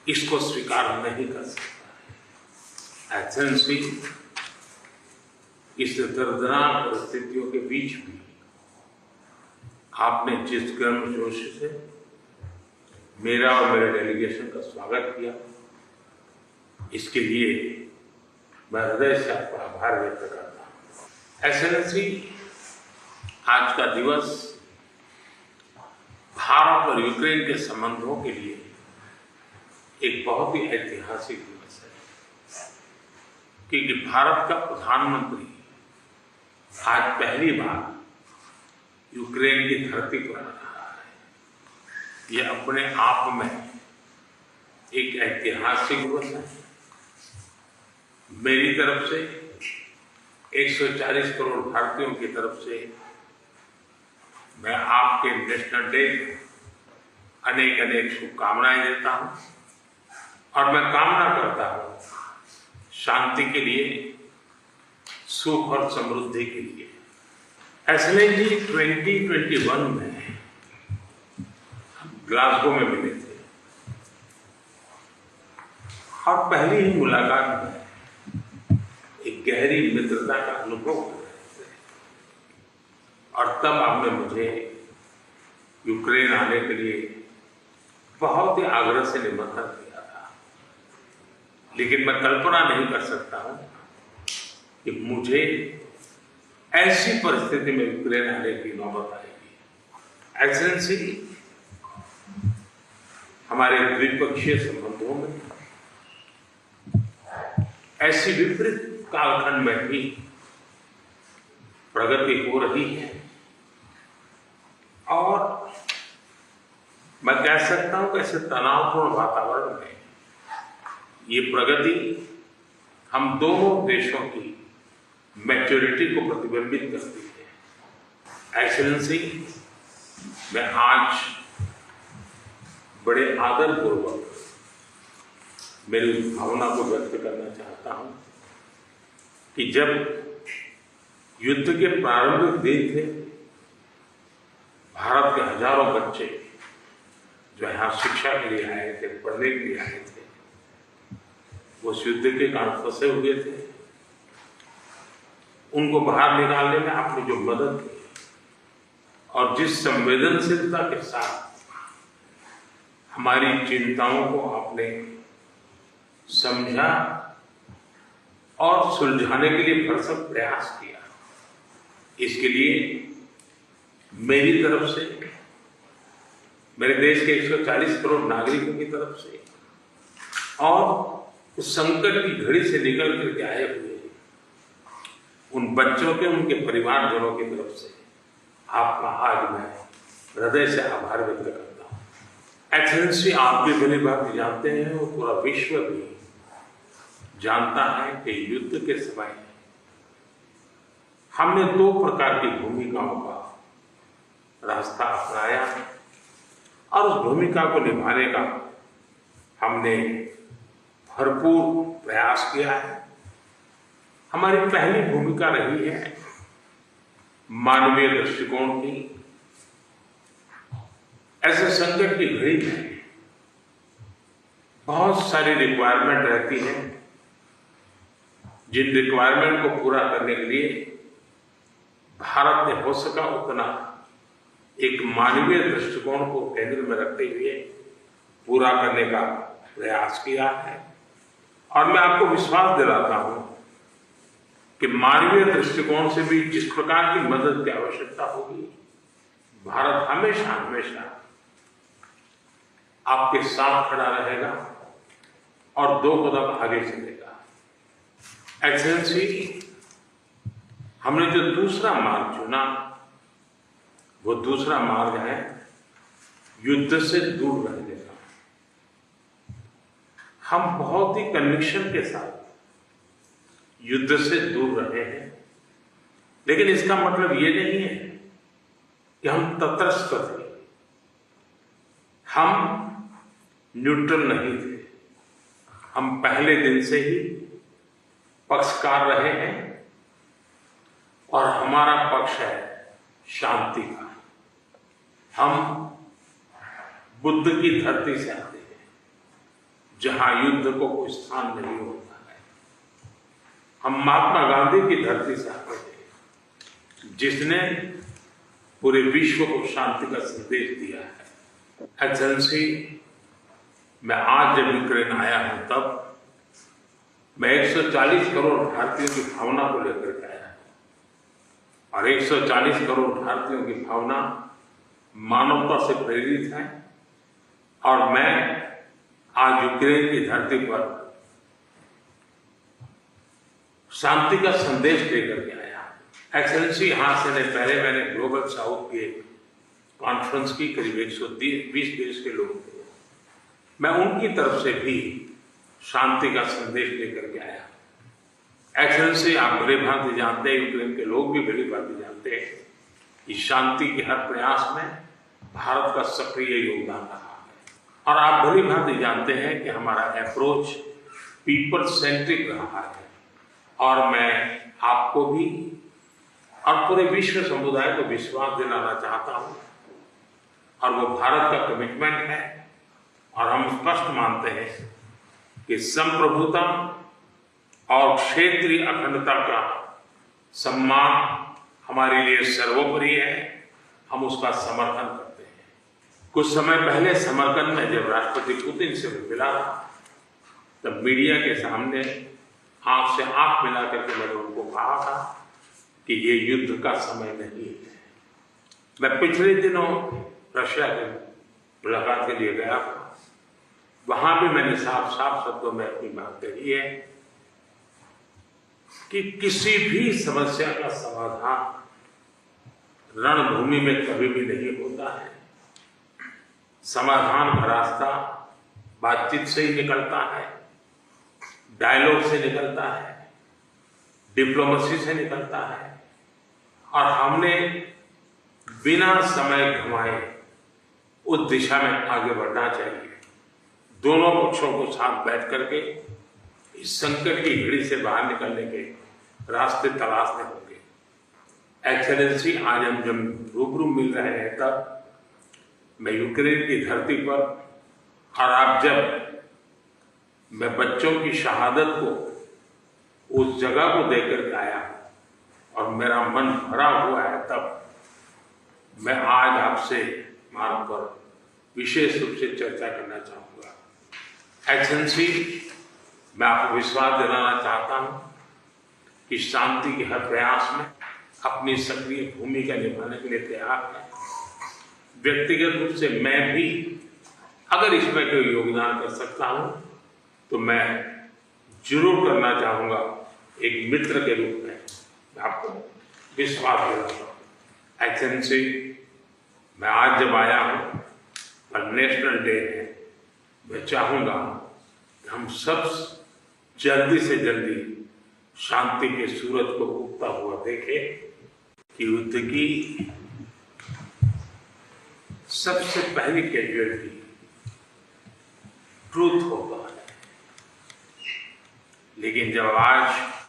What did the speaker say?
इसको स्वीकार नहीं कर सकता है। एक्सेलेंसी, इस दर्दनाक परिस्थितियों के बीच भी आपने जिस गर्मजोश से मेरा और मेरे डेलीगेशन का स्वागत किया, इसके लिए मैं हृदय से आपका आभार व्यक्त करता हूँ। एक्सेलेंसी, आज का दिवस भारत और यूक्रेन के संबंधों के लिए एक बहुत ही ऐतिहासिक दिवस है, क्योंकि भारत का प्रधानमंत्री आज पहली बार यूक्रेन की धरती पर आ रहा है। यह अपने आप में एक ऐतिहासिक दिवस है। मेरी तरफ से 140 करोड़ भारतीयों की तरफ से मैं आपके नेशनल डे अनेक अनेक शुभकामनाएं देता हूं और मैं कामना करता हूं शांति के लिए, सुख और समृद्धि के लिए। एक्सेलेंसी, 2021 में ग्लासगो में मिले थे और पहली ही मुलाकात में एक गहरी मित्रता का अनुभव कर रहे थे और तब आपने मुझे यूक्रेन आने के लिए बहुत ही आग्रह से निमंत्रण दिया था, लेकिन मैं कल्पना नहीं कर सकता हूं कि मुझे ऐसी परिस्थिति में यूक्रेन आने की नौबत आएगी। एक्सेलेंसी, हमारे द्विपक्षीय संबंधों में ऐसी विपरीत कालखंड में भी प्रगति हो रही है और मैं कह सकता हूं कि ऐसे तनावपूर्ण वातावरण में ये प्रगति हम दोनों देशों की मैच्योरिटी को प्रतिबिंबित करती है। एक्सेलेंसी, मैं आज बड़े आदरपूर्वक मेरी उस भावना को व्यक्त करना चाहता हूं कि जब युद्ध के प्रारंभिक दिन थे, भारत के हजारों बच्चे जो यहाँ शिक्षा के लिए आए थे, पढ़ने के लिए आए थे, वो उस युद्ध के कारण फंसे हुए थे। उनको बाहर निकालने में आपने जो मदद की और जिस संवेदनशीलता के साथ हमारी चिंताओं को आपने समझा और सुलझाने के लिए भरसक प्रयास किया, इसके लिए मेरी तरफ से, मेरे देश के 140 करोड़ नागरिकों की तरफ से और उस संकट की घड़ी से निकल करके आए हुए उन बच्चों के, उनके परिवारजनों की तरफ से आपका आज मैं हृदय से आभार व्यक्त करता हूं। एक्सेलेंसी, आप भी भली भांति जानते हैं और पूरा विश्व भी जानता है कि युद्ध के समय हमने 2 प्रकार की भूमिकाओं का रास्ता अपनाया और उस भूमिका को निभाने का हमने भरपूर प्रयास किया है। हमारी पहली भूमिका रही है मानवीय दृष्टिकोण की। ऐसे संकट की घड़ी में बहुत सारी रिक्वायरमेंट रहती है, जिन रिक्वायरमेंट को पूरा करने के लिए भारत ने हो सका उतना एक मानवीय दृष्टिकोण को केंद्र में रखते हुए पूरा करने का प्रयास किया है। और मैं आपको विश्वास दिलाता हूं कि मानवीय दृष्टिकोण से भी जिस प्रकार की मदद की आवश्यकता होगी, भारत हमेशा हमेशा आपके साथ खड़ा रहेगा और 2 कदम आगे चलेगा। एक्सेलेंसी, हमने जो दूसरा मार्ग चुना, वो दूसरा मार्ग है युद्ध से दूर रहने का। हम बहुत ही कन्विक्शन के साथ युद्ध से दूर रहे हैं, लेकिन इसका मतलब ये नहीं है कि हम तटस्थ थे, हम न्यूट्रल नहीं थे। हम पहले दिन से ही पक्षकार रहे हैं और हमारा पक्ष है शांति का। हम बुद्ध की धरती से आते हैं, जहां युद्ध को कोई स्थान नहीं होता है। हम महात्मा गांधी की धरती से आते हैं, जिसने पूरे विश्व को शांति का संदेश दिया है। एक्सेलेंसी, मैं आज जब यूक्रेन आया हूं तब मैं 140 करोड़ भारतीयों की भावना को लेकर के आया हूं, और 140 करोड़ भारतीयों की भावना मानवता से प्रेरित है। और मैं आज यूक्रेन की धरती पर शांति का संदेश लेकर के आया। एक्सेलेंसी, यहां से पहले मैंने ग्लोबल साउथ की एक कॉन्फ्रेंस की, करीब 120 देश के लोग थे। मैं उनकी तरफ से भी शांति का संदेश लेकर के आया। एक्सेलेंसी, आप भली भांति जानते हैं, यूक्रेन के लोग भी भली भांति जानते हैं कि शांति के हर प्रयास में भारत का सक्रिय योगदान रहा है। और आप भली भांति जानते हैं कि हमारा अप्रोच पीपल सेंट्रिक रहा है। और मैं आपको भी और पूरे विश्व समुदाय को विश्वास दिलाना चाहता हूं, और वो भारत का कमिटमेंट है। और हम स्पष्ट मानते हैं कि संप्रभुता और क्षेत्रीय अखंडता का सम्मान हमारे लिए सर्वोपरि है। हम उसका समर्थन करते हैं। कुछ समय पहले समरकंद में जब राष्ट्रपति पुतिन से मिला था, तब मीडिया के सामने आंख से आंख मिला करके मैंने उनको कहा था कि ये युद्ध का समय नहीं है। मैं पिछले दिनों रशिया के मुलाकात के लिए गया था। वहां भी मैंने साफ साफ शब्दों में अपनी बात कही है कि किसी भी समस्या का समाधान रणभूमि में कभी भी नहीं होता है। समाधान का रास्ता बातचीत से ही निकलता है, डायलॉग से निकलता है, डिप्लोमेसी से निकलता है। और हमने बिना समय गंवाए उस दिशा में आगे बढ़ना चाहिए। दोनों पक्षों को साथ बैठ करके इस संकट की घड़ी से बाहर निकलने के रास्ते तलाशने होंगे। एक्सेलेंसी, आज हम जब रूबरू मिल रहे हैं तब मैं यूक्रेन की धरती पर, और आप जब मैं बच्चों की शहादत को उस जगह को देख करके आया और मेरा मन भरा हुआ है, तब मैं आज आपसे मार्ग पर विशेष रूप से चर्चा करना चाहूंगा। एक्सेलेंसी, मैं आपको विश्वास दिलाना चाहता हूं कि शांति के हर प्रयास में अपनी सक्रिय भूमिका निभाने के लिए तैयार है। व्यक्तिगत रूप से मैं भी अगर इसमें कोई योगदान कर सकता हूं तो मैं जरूर करना चाहूंगा। एक मित्र के रूप में मैं आपको विश्वास दिलाता हूं। एक्सेलेंसी, मैं आज जब आया हूं और नेशनल डे है, मैं चाहूंगा कि हम सब जल्दी से जल्दी शांति के सूरज को उगता हुआ देखें कि युद्ध की सबसे पहली कैजुअलिटी ट्रूथ होता है। लेकिन जब आज